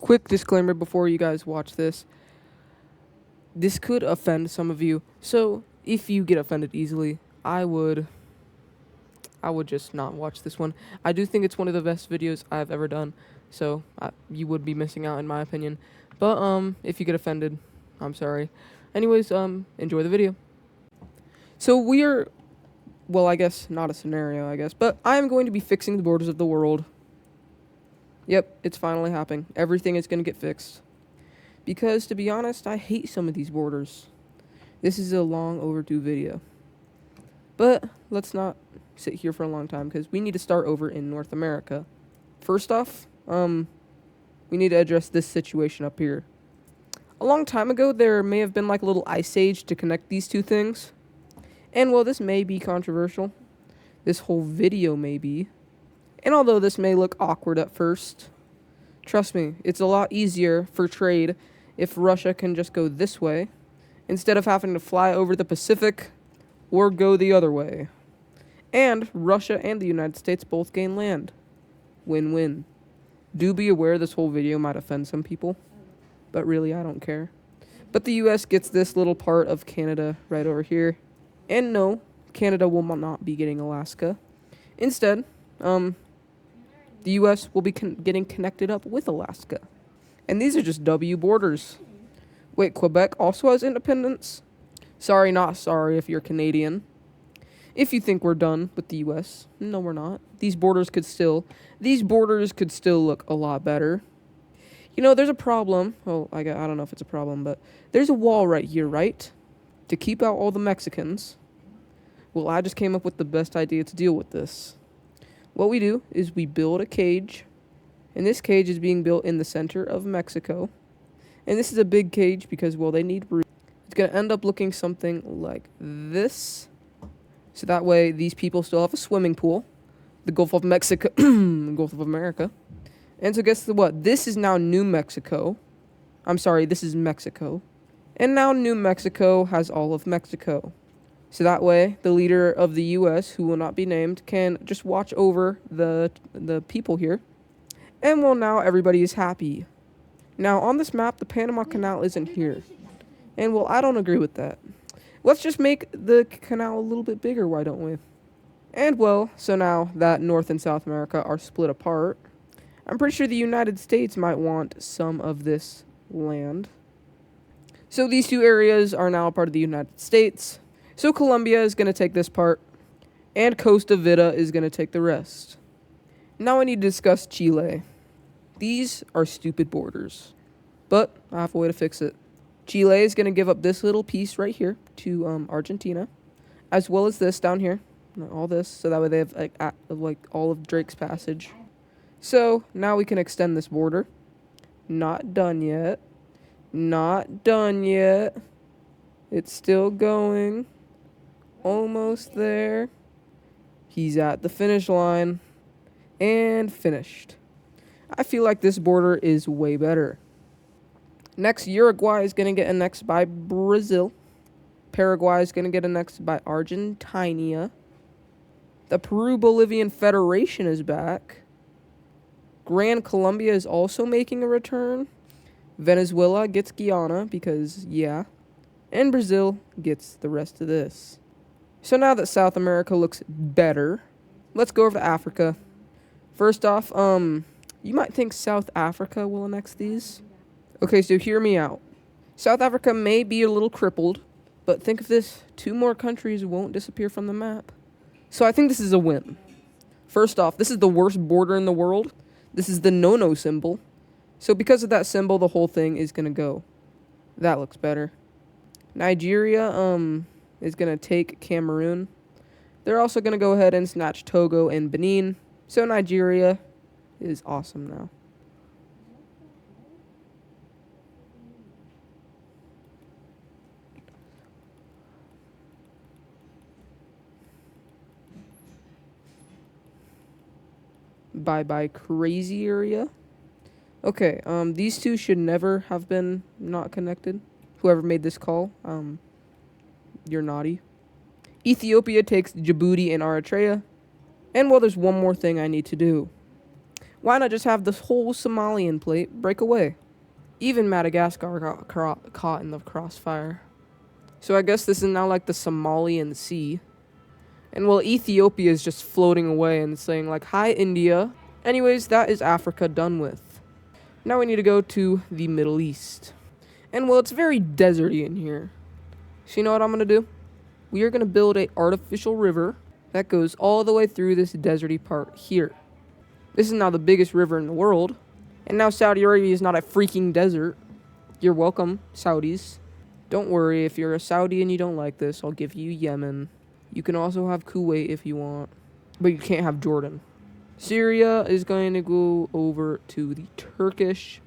quick disclaimer before you guys watch this. This could offend some of you. So if you get offended easily, I would just not watch this one. I do think it's one of the best videos I've ever done. So you would be missing out in my opinion. But if you get offended, I'm sorry. Anyways, enjoy the video. So we are, well, I guess not a scenario, I guess, but I am going to be fixing the borders of the world. Yep, it's finally happening. Everything is going to get fixed. Because, to be honest, I hate some of these borders. This is a long overdue video. But let's not sit here for a long time, because we need to start over in North America. First off, we need to address this situation up here. A long time ago, there may have been like a little ice age to connect these two things. And while this may be controversial, this whole video may be, and although this may look awkward at first, trust me, it's a lot easier for trade if Russia can just go this way, instead of having to fly over the Pacific or go the other way. And Russia and the United States both gain land. Win-win. Do be aware this whole video might offend some people, but really I don't care. But the US gets this little part of Canada right over here. And no, Canada will not be getting Alaska. Instead, the US will be getting connected up with Alaska. And these are just W borders. Wait, Quebec also has independence? Sorry, not sorry if you're Canadian. If you think we're done with the US, no, we're not. These borders could still look a lot better. You know, there's a problem. Oh, I don't know if it's a problem, but there's a wall right here, right? To keep out all the Mexicans. Well, I just came up with the best idea to deal with this. What we do is we build a cage, and this cage is being built in the center of Mexico. And this is a big cage because, well, they need room. It's going to end up looking something like this. So that way these people still have a swimming pool. The Gulf of Mexico, the Gulf of America. And so guess what? This is now New Mexico. I'm sorry, this is Mexico. And now New Mexico has all of Mexico. So that way, the leader of the U.S., who will not be named, can just watch over the people here. And well, now everybody is happy. Now, on this map, the Panama Canal isn't here. And well, I don't agree with that. Let's just make the canal a little bit bigger, why don't we? And well, so now that North and South America are split apart, I'm pretty sure the United States might want some of this land. So these two areas are now a part of the United States. So Colombia is going to take this part, and Costa Rica is going to take the rest. Now I need to discuss Chile. These are stupid borders, but I have a way to fix it. Chile is going to give up this little piece right here to Argentina, as well as this down here, all this, so that way they have like all of Drake's Passage. So now we can extend this border. Not done yet. Not done yet. It's still going. Almost there. He's at the finish line. And finished. I feel like this border is way better. Next, Uruguay is going to get annexed by Brazil. Paraguay is going to get annexed by Argentina. The Peru-Bolivian Federation is back. Gran Colombia is also making a return. Venezuela gets Guyana because, yeah. And Brazil gets the rest of this. So now that South America looks better, let's go over to Africa. First off, you might think South Africa will annex these. Okay, so hear me out. South Africa may be a little crippled, but think of this, 2 more countries won't disappear from the map. So I think this is a win. First off, this is the worst border in the world. This is the no-no symbol. So because of that symbol, the whole thing is going to go. That looks better. Nigeria is going to take Cameroon. They're also going to go ahead and snatch Togo and Benin. So Nigeria is awesome now. Bye-bye crazy area. Okay, these two should never have been not connected. Whoever made this call, you're naughty. Ethiopia takes Djibouti and Eritrea. And well, there's one more thing I need to do. Why not just have this whole Somalian plate break away? Even Madagascar got caught in the crossfire. So I guess this is now like the Somalian Sea. And well, Ethiopia is just floating away and saying like, hi, India. Anyways, that is Africa done with. Now we need to go to the Middle East. And well, it's very deserty in here. So you know what I'm going to do? We are going to build an artificial river that goes all the way through this deserty part here. This is now the biggest river in the world. And now Saudi Arabia is not a freaking desert. You're welcome, Saudis. Don't worry, if you're a Saudi and you don't like this, I'll give you Yemen. You can also have Kuwait if you want. But you can't have Jordan. Syria is going to go over to the Turkish.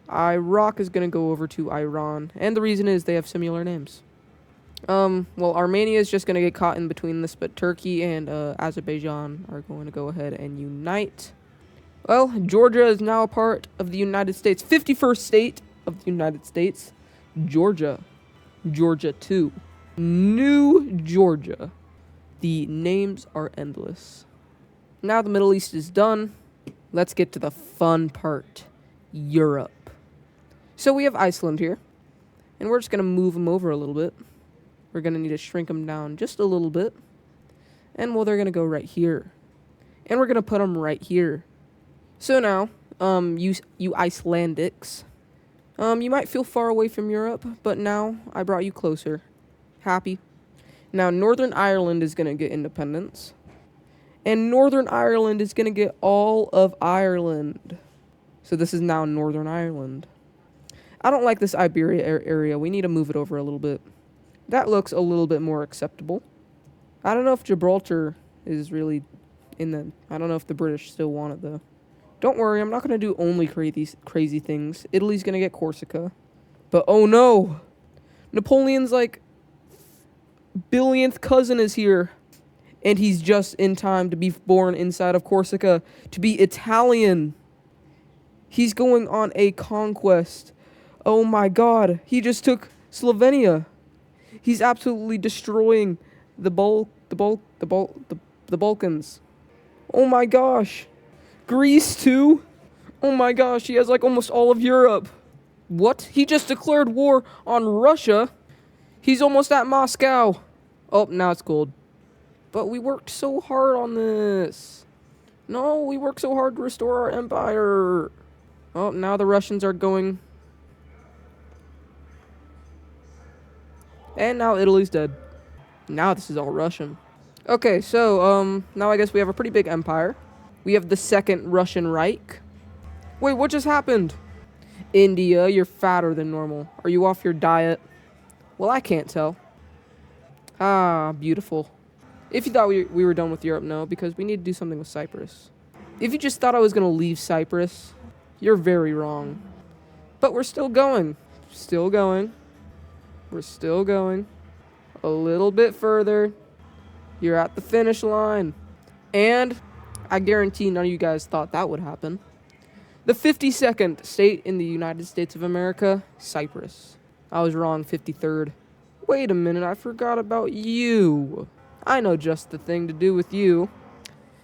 Iraq is going to go over to Iran. And the reason is they have similar names. Well, Armenia is just going to get caught in between this, but Turkey and Azerbaijan are going to go ahead and unite. Well, Georgia is now a part of the United States. 51st state of the United States. Georgia. Georgia 2. New Georgia. The names are endless. Now the Middle East is done. Let's get to the fun part. Europe. So we have Iceland here. And we're just going to move them over a little bit. We're going to need to shrink them down just a little bit. And well, they're going to go right here. And we're going to put them right here. So now, you Icelandics, you might feel far away from Europe, but now I brought you closer. Happy? Now, Northern Ireland is going to get independence. And Northern Ireland is going to get all of Ireland. So this is now Northern Ireland. I don't like this Iberia area. We need to move it over a little bit. That looks a little bit more acceptable. I don't know if Gibraltar is really in the... I don't know if the British still want it, though. Don't worry, I'm not going to do only crazy things. Italy's going to get Corsica. But oh no! Napoleon's like... billionth cousin is here. And he's just in time to be born inside of Corsica. To be Italian. He's going on a conquest. Oh my god. He just took Slovenia. He's absolutely destroying the Balkans. Oh my gosh. Greece too? Oh my gosh, he has like almost all of Europe. What? He just declared war on Russia? He's almost at Moscow. Oh, now it's cold. But we worked so hard on this. No, we worked so hard to restore our empire. Oh, now the Russians are going. And now Italy's dead. Now this is all Russian. Okay, so, now I guess we have a pretty big empire. We have the Second Russian Reich. Wait, what just happened? India, you're fatter than normal. Are you off your diet? Well, I can't tell. Ah, beautiful. If you thought we were done with Europe, no, because we need to do something with Cyprus. If you just thought I was going to leave Cyprus, you're very wrong. But we're still going. Still going. We're still going. A little bit further. You're at the finish line. And I guarantee none of you guys thought that would happen. The 52nd state in the United States of America, Cyprus. I was wrong, 53rd. Wait a minute, I forgot about you. I know just the thing to do with you.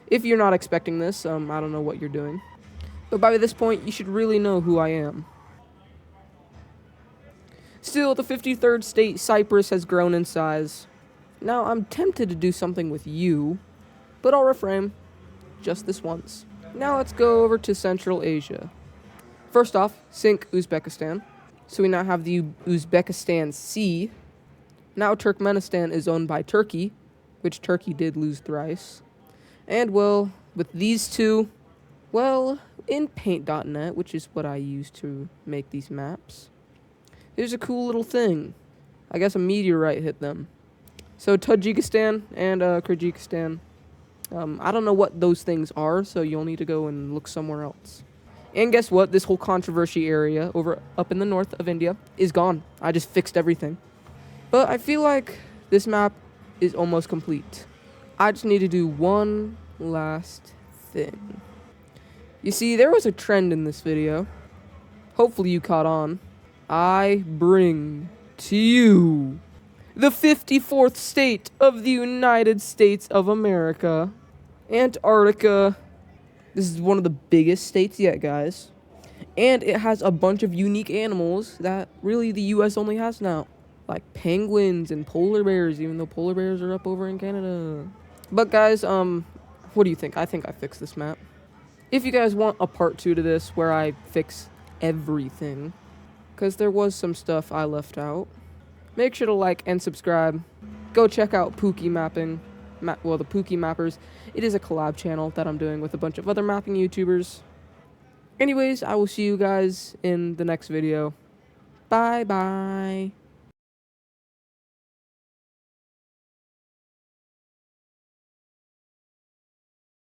If you're not expecting this, I don't know what you're doing. But by this point, you should really know who I am. Still, the 53rd state, Cyprus, has grown in size. Now, I'm tempted to do something with you, but I'll refrain. Just this once. Now let's go over to Central Asia. First off, sink Uzbekistan. So we now have the Uzbekistan Sea. Now Turkmenistan is owned by Turkey, which Turkey did lose thrice. And, well, with these two, well, in paint.net, which is what I use to make these maps, there's a cool little thing. I guess a meteorite hit them. So Tajikistan and Kyrgyzstan, I don't know what those things are, so you'll need to go and look somewhere else. And guess what? This whole controversy area up in the north of India is gone. I just fixed everything. But I feel like this map is almost complete. I just need to do one last thing. You see, there was a trend in this video. Hopefully you caught on. I bring to you the 54th state of the United States of America, Antarctica. This is one of the biggest states yet, guys. And it has a bunch of unique animals that really the US only has now. Like penguins and polar bears, even though polar bears are up over in Canada. But guys, what do you think? I think I fixed this map. If you guys want a part 2 to this where I fix everything, because there was some stuff I left out, make sure to like and subscribe. Go check out Pookie Mapping. The Pookie Mappers. It is a collab channel that I'm doing with a bunch of other mapping YouTubers. Anyways, I will see you guys in the next video. Bye bye.